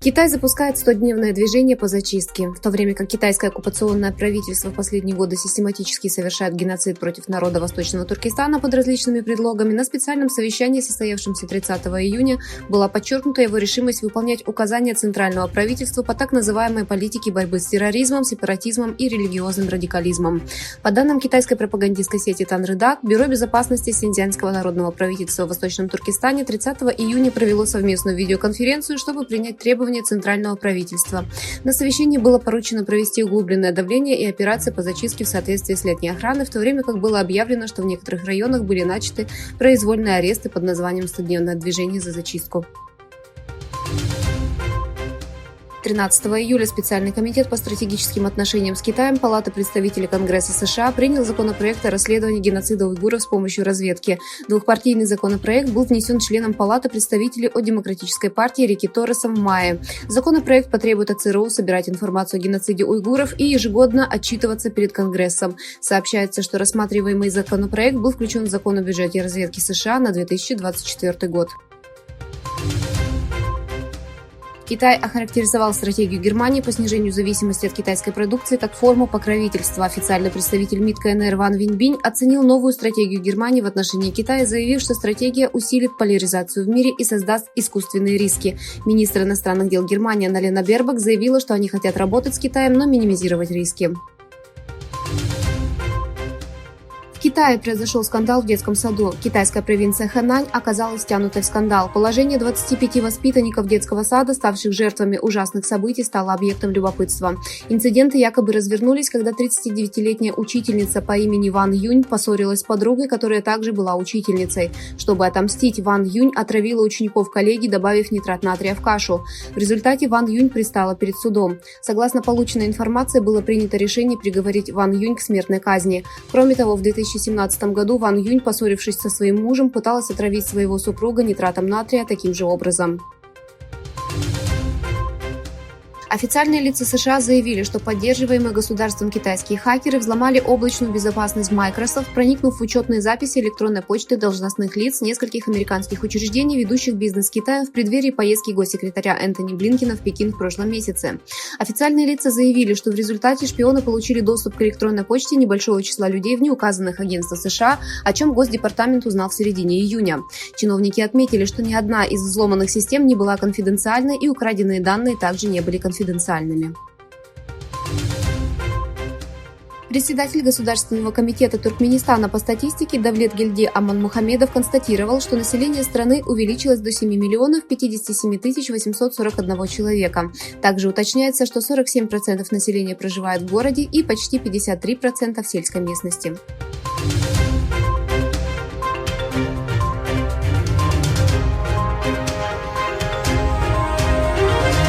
Китай запускает 100-дневное движение по зачистке. В то время как китайское оккупационное правительство в последние годы систематически совершает геноцид против народа Восточного Туркестана под различными предлогами, на специальном совещании, состоявшемся 30 июня, была подчеркнута его решимость выполнять указания центрального правительства по так называемой политике борьбы с терроризмом, сепаратизмом и религиозным радикализмом. По данным китайской пропагандистской сети Танрыдак, Бюро безопасности Синьцзянского народного правительства в Восточном Туркестане 30 июня провело совместную видеоконференцию, чтобы принять требования центрального правительства. На совещании было поручено провести углубленное давление и операции по зачистке в соответствии с летней охраной, в то время как было объявлено, что в некоторых районах были начаты произвольные аресты под названием «100-дневное движение за зачистку». 13 июля специальный комитет по стратегическим отношениям с Китаем Палаты представителей Конгресса США принял законопроект о расследовании геноцида уйгуров с помощью разведки. Двухпартийный законопроект был внесен членом Палаты представителей от Демократической партии Рики Торресом в мае. Законопроект потребует от ЦРУ собирать информацию о геноциде уйгуров и ежегодно отчитываться перед Конгрессом. Сообщается, что рассматриваемый законопроект был включен в закон о бюджете разведки США на 2024 год. Китай охарактеризовал стратегию Германии по снижению зависимости от китайской продукции как форму покровительства. Официальный представитель МИД КНР Ван Виньбинь оценил новую стратегию Германии в отношении Китая, заявив, что стратегия усилит поляризацию в мире и создаст искусственные риски. Министр иностранных дел Германии Анна-Лена Бербок заявила, что они хотят работать с Китаем, но минимизировать риски. В Китае произошел скандал в детском саду. Китайская провинция Хэнань оказалась втянутой в скандал. Положение 25 воспитанников детского сада, ставших жертвами ужасных событий, стало объектом любопытства. Инциденты якобы развернулись, когда 39-летняя учительница по имени Ван Юнь поссорилась с подругой, которая также была учительницей. Чтобы отомстить, Ван Юнь отравила учеников коллеги, добавив нитрат натрия в кашу. В результате Ван Юнь предстала перед судом. Согласно полученной информации, было принято решение приговорить Ван Юнь к смертной казни. Кроме того, в 2017 году Ван Юнь, поссорившись со своим мужем, пыталась отравить своего супруга нитратом натрия таким же образом. Официальные лица США заявили, что поддерживаемые государством китайские хакеры взломали облачную безопасность Microsoft, проникнув в учетные записи электронной почты должностных лиц нескольких американских учреждений, ведущих бизнес Китая, в преддверии поездки госсекретаря Энтони Блинкена в Пекин в прошлом месяце. Официальные лица заявили, что в результате шпионы получили доступ к электронной почте небольшого числа людей в неуказанных агентствах США, о чем Госдепартамент узнал в середине июня. Чиновники отметили, что ни одна из взломанных систем не была конфиденциальной и украденные данные также не были конфиденциальными. Председатель Государственного комитета Туркменистана по статистике Давлетгельди Аманмухамедов констатировал, что население страны увеличилось до 7 миллионов 57 тысяч 841 человека. Также уточняется, что 47% населения проживает в городе и почти 53% в сельской местности.